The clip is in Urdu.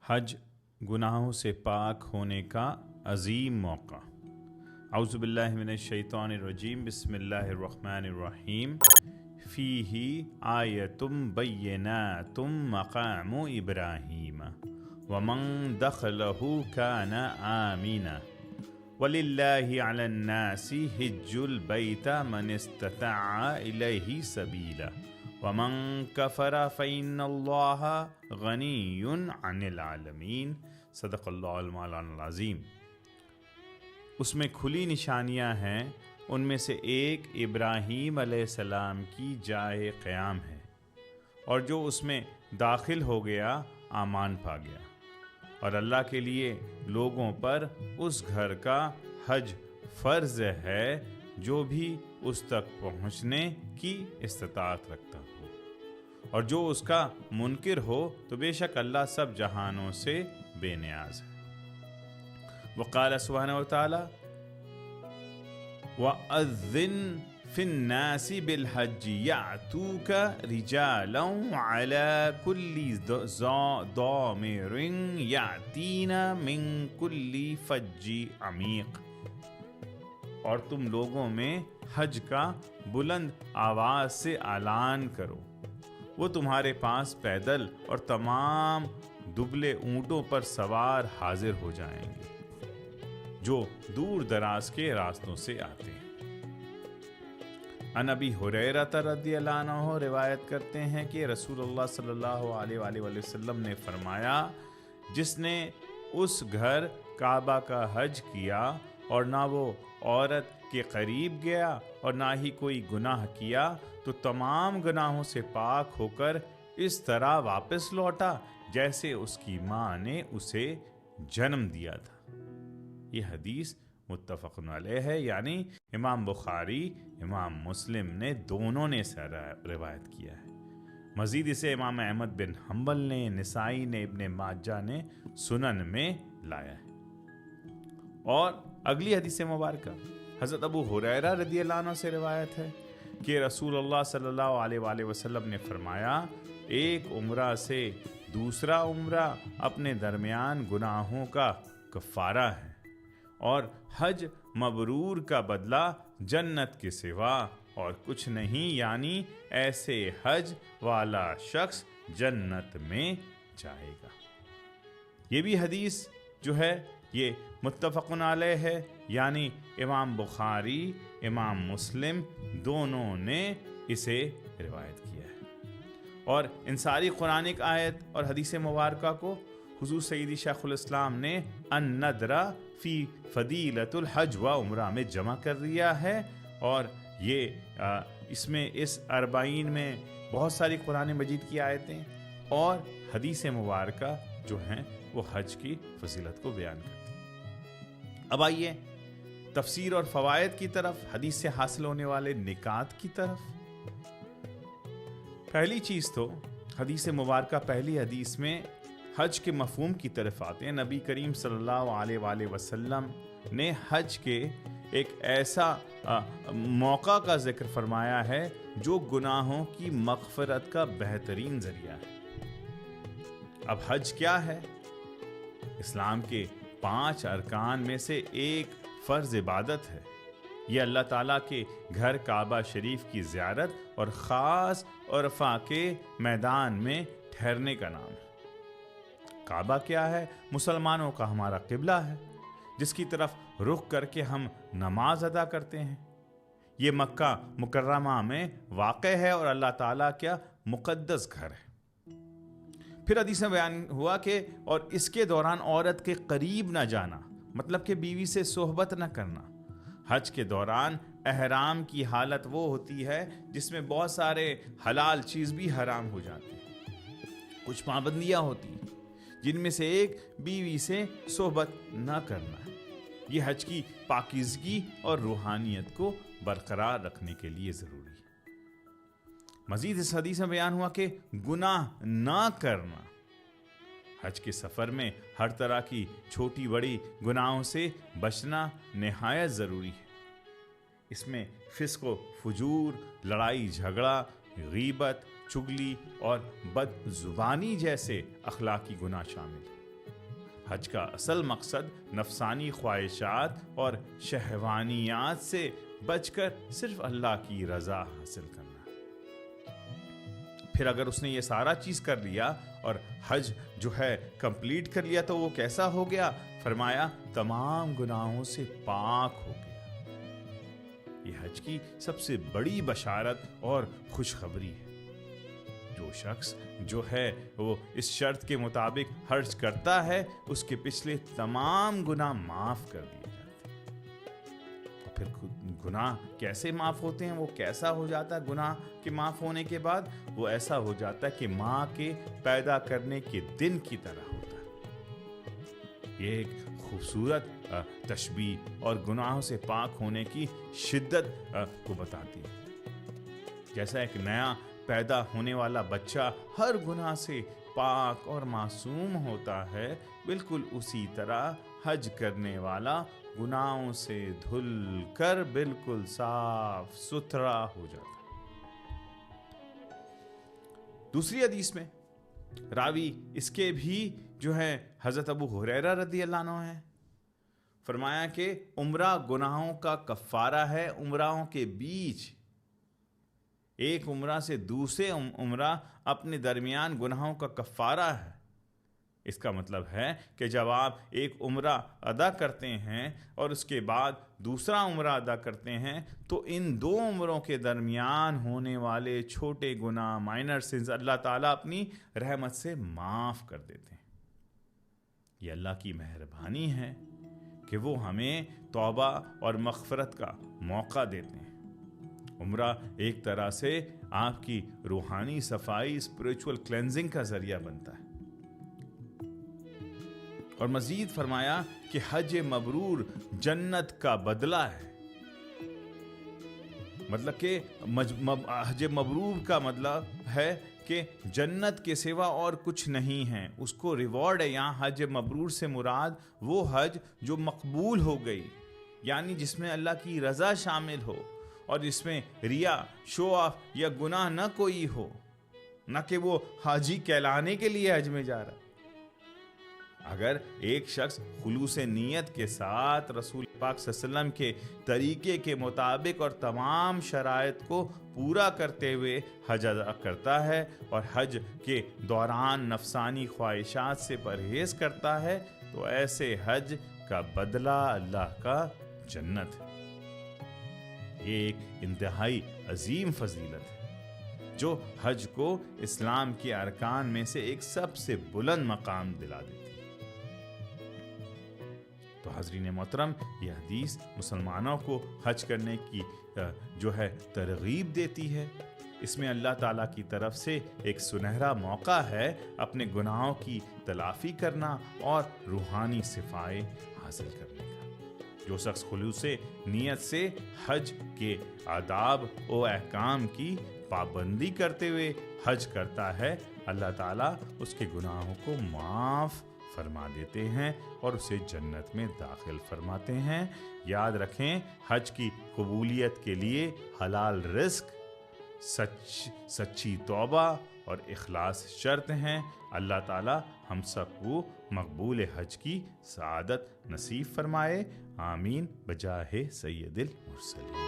حج گناہوں سے پاک ہونے کا عظیم موقع۔ اعوذ باللہ من الشیطان الرجیم، بسم اللہ الرحمن الرحیم۔ فیہ آیۃ بینات مقام ابراہیم ومن دخلہ کان آمنا وللہ علی الناس حج البیت من استطاع الیہ سبیلا ومن کفر فإن اللہ غنی عن العالمین۔ صدق اللہ المولانا العظیم۔ اس میں کھلی نشانیاں ہیں، ان میں سے ایک ابراہیم علیہ السلام کی جائے قیام ہے، اور جو اس میں داخل ہو گیا امان پا گیا، اور اللہ کے لیے لوگوں پر اس گھر کا حج فرض ہے جو بھی اس تک پہنچنے کی استطاعت رکھتا ہو، اور جو اس کا منکر ہو تو بے شک اللہ سب جہانوں سے بے نیاز ہے۔ وقال سبحانہ وتعالی وَأَذِّن فِي النَّاسِ بِالْحَجِّ يَأْتُوكَ رِجَالًا عَلَى كُلِّ ضَامِرٍ يَأْتِينَ مِنْ كُلِّ فَجٍّ عَمِيقٍ۔ اور تم لوگوں میں حج کا بلند آواز سے اعلان کرو، وہ تمہارے پاس پیدل اور تمام دبلے اونٹوں پر سوار حاضر ہو جائیں گے جو دور دراز کے راستوں سے آتے ہیں۔ عن ابی ہریرہ رضی اللہ عنہ روایت کرتے ہیں کہ رسول اللہ صلی اللہ علیہ وآلہ وسلم نے فرمایا، جس نے اس گھر کعبہ کا حج کیا اور نہ وہ عورت کے قریب گیا اور نہ ہی کوئی گناہ کیا تو تمام گناہوں سے پاک ہو کر اس طرح واپس لوٹا جیسے اس کی ماں نے اسے جنم دیا تھا۔ یہ حدیث متفق علیہ ہے، یعنی امام بخاری امام مسلم نے دونوں نے اسے روایت کیا ہے۔ مزید اسے امام احمد بن حنبل نے، نسائی نے، ابن ماجہ نے سنن میں لایا ہے۔ اور اگلی حدیث مبارکہ حضرت ابو ہریرہ رضی اللہ عنہ سے روایت ہے کہ رسول اللہ صلی اللہ علیہ وآلہ وسلم نے فرمایا، ایک عمرہ سے دوسرا عمرہ اپنے درمیان گناہوں کا کفارہ ہے، اور حج مبرور کا بدلہ جنت کے سوا اور کچھ نہیں، یعنی ایسے حج والا شخص جنت میں جائے گا۔ یہ بھی حدیث جو ہے یہ متفق علیہ ہے، یعنی امام بخاری امام مسلم دونوں نے اسے روایت کیا ہے۔ اور ان ساری قرآنک آیت اور حدیث مبارکہ کو حضور سیدی شیخ الاسلام نے النظر فی فضیلۃ الحج و عمرہ میں جمع کر دیا ہے، اور یہ اس میں اس 40 میں بہت ساری قرآن مجید کی آیتیں اور حدیث مبارکہ جو ہیں وہ حج کی فضیلت کو بیان کرتی ہیں۔ اب آئیے تفسیر اور فوائد کی طرف، حدیث سے حاصل ہونے والے نکات کی طرف۔ پہلی چیز تو حدیث مبارکہ پہلی حدیث میں حج کے مفہوم کی طرف آتے ہیں۔ نبی کریم صلی اللہ علیہ وآلہ وسلم نے حج کے ایک ایسا موقع کا ذکر فرمایا ہے جو گناہوں کی مغفرت کا بہترین ذریعہ ہے۔ اب حج کیا ہے؟ اسلام کے 5 ارکان میں سے ایک فرض عبادت ہے۔ یہ اللہ تعالیٰ کے گھر کعبہ شریف کی زیارت اور خاص عرفہ کے میدان میں ٹھہرنے کا نام ہے۔ کعبہ کیا ہے؟ مسلمانوں کا ہمارا قبلہ ہے، جس کی طرف رخ کر کے ہم نماز ادا کرتے ہیں۔ یہ مکہ مکرمہ میں واقع ہے اور اللہ تعالیٰ کا مقدس گھر ہے۔ پھر حدیث میں بیان ہوا کہ اور اس کے دوران عورت کے قریب نہ جانا، مطلب کہ بیوی سے صحبت نہ کرنا۔ حج کے دوران احرام کی حالت وہ ہوتی ہے جس میں بہت سارے حلال چیز بھی حرام ہو جاتی ہیں، کچھ پابندیاں ہوتی ہیں، جن میں سے ایک بیوی سے صحبت نہ کرنا ہے۔ یہ حج کی پاکیزگی اور روحانیت کو برقرار رکھنے کے لیے ضروری ہے۔ مزید اس حدیث میں بیان ہوا کہ گناہ نہ کرنا، حج کے سفر میں ہر طرح کی چھوٹی بڑی گناہوں سے بچنا نہایت ضروری ہے۔ اس میں فسق و فجور، لڑائی جھگڑا، غیبت، چگلی اور بد زبانی جیسے اخلاقی گناہ شامل ہیں۔ حج کا اصل مقصد نفسانی خواہشات اور شہوانیات سے بچ کر صرف اللہ کی رضا حاصل کرنا. پھر اگر اس نے یہ سارا چیز کر لیا اور حج جو ہے کمپلیٹ کر لیا تو وہ کیسا ہو گیا؟ فرمایا تمام گناہوں سے پاک ہو گیا. یہ حج کی سب سے بڑی بشارت اور خوشخبری ہے. جو شخص جو ہے وہ اس شرط کے مطابق حج کرتا ہے اس کے پچھلے تمام گناہ معاف کر دیے جاتے ہیں. اور پھر گناہ کیسے معاف ہوتے ہیں؟ وہ کیسا ہو جاتا ہے گناہ کے معاف ہونے کے بعد؟ وہ ایسا ہو جاتا ہے کہ ماں کے پیدا کرنے کے دن کی طرح ہوتا ہے. یہ ایک خوبصورت تشبیہ اور گناہوں سے پاک ہونے کی شدت کو بتاتی ہے. جیسا ایک نیا پیدا ہونے والا بچہ ہر گناہ سے پاک اور معصوم ہوتا ہے، بالکل اسی طرح حج کرنے والا گناہوں سے دھل کر بالکل صاف ستھرا ہو جاتا ہے. دوسری حدیث میں راوی اس کے بھی جو ہے حضرت ابو ہریرہ رضی اللہ عنہ ہیں. فرمایا کہ عمرہ گناہوں کا کفارہ ہے. عمروں کے بیچ ایک عمرہ سے دوسرے عمرہ اپنے درمیان گناہوں کا کفارہ ہے. اس کا مطلب ہے کہ جب آپ ایک عمرہ ادا کرتے ہیں اور اس کے بعد دوسرا عمرہ ادا کرتے ہیں تو ان دو عمروں کے درمیان ہونے والے چھوٹے گناہ مائنر سنز اللہ تعالیٰ اپنی رحمت سے معاف کر دیتے ہیں. یہ اللہ کی مہربانی ہے کہ وہ ہمیں توبہ اور مغفرت کا موقع دیتے ہیں. عمرہ ایک طرح سے آپ کی روحانی صفائی اسپریچول کلینزنگ کا ذریعہ بنتا ہے. اور مزید فرمایا کہ حج مبرور جنت کا بدلہ ہے. مطلب کہ حج مبرور کا مطلب ہے کہ جنت کے سوا اور کچھ نہیں ہے. اس کو ریوارڈ ہے. یہاں حج مبرور سے مراد وہ حج جو مقبول ہو گئی، یعنی جس میں اللہ کی رضا شامل ہو اور جس میں ریا، شو آف یا گناہ نہ کوئی ہو، نہ کہ وہ حاجی کہلانے کے لیے حج میں جا رہا ہے. اگر ایک شخص خلوص نیت کے ساتھ رسول پاک صلی اللہ علیہ وسلم کے طریقے کے مطابق اور تمام شرائط کو پورا کرتے ہوئے حج ادا کرتا ہے اور حج کے دوران نفسانی خواہشات سے پرہیز کرتا ہے تو ایسے حج کا بدلہ اللہ کا جنت ہے. یہ ایک انتہائی عظیم فضیلت ہے جو حج کو اسلام کے ارکان میں سے ایک سب سے بلند مقام دلا دیتی ہے. تو حضرین محترم، یہ حدیث مسلمانوں کو حج کرنے کی جو ہے ترغیب دیتی ہے. اس میں اللہ تعالیٰ کی طرف سے ایک سنہرا موقع ہے اپنے گناہوں کی تلافی کرنا اور روحانی صفائی حاصل کرنے کا. جو شخص خلوص نیت سے حج کے آداب و احکام کی پابندی کرتے ہوئے حج کرتا ہے، اللہ تعالیٰ اس کے گناہوں کو معاف فرما دیتے ہیں اور اسے جنت میں داخل فرماتے ہیں. یاد رکھیں، حج کی قبولیت کے لیے حلال رزق، سچی توبہ اور اخلاص شرط ہیں. اللہ تعالیٰ ہم سب کو مقبول حج کی سعادت نصیب فرمائے. آمین بجاہ سید المرسلین.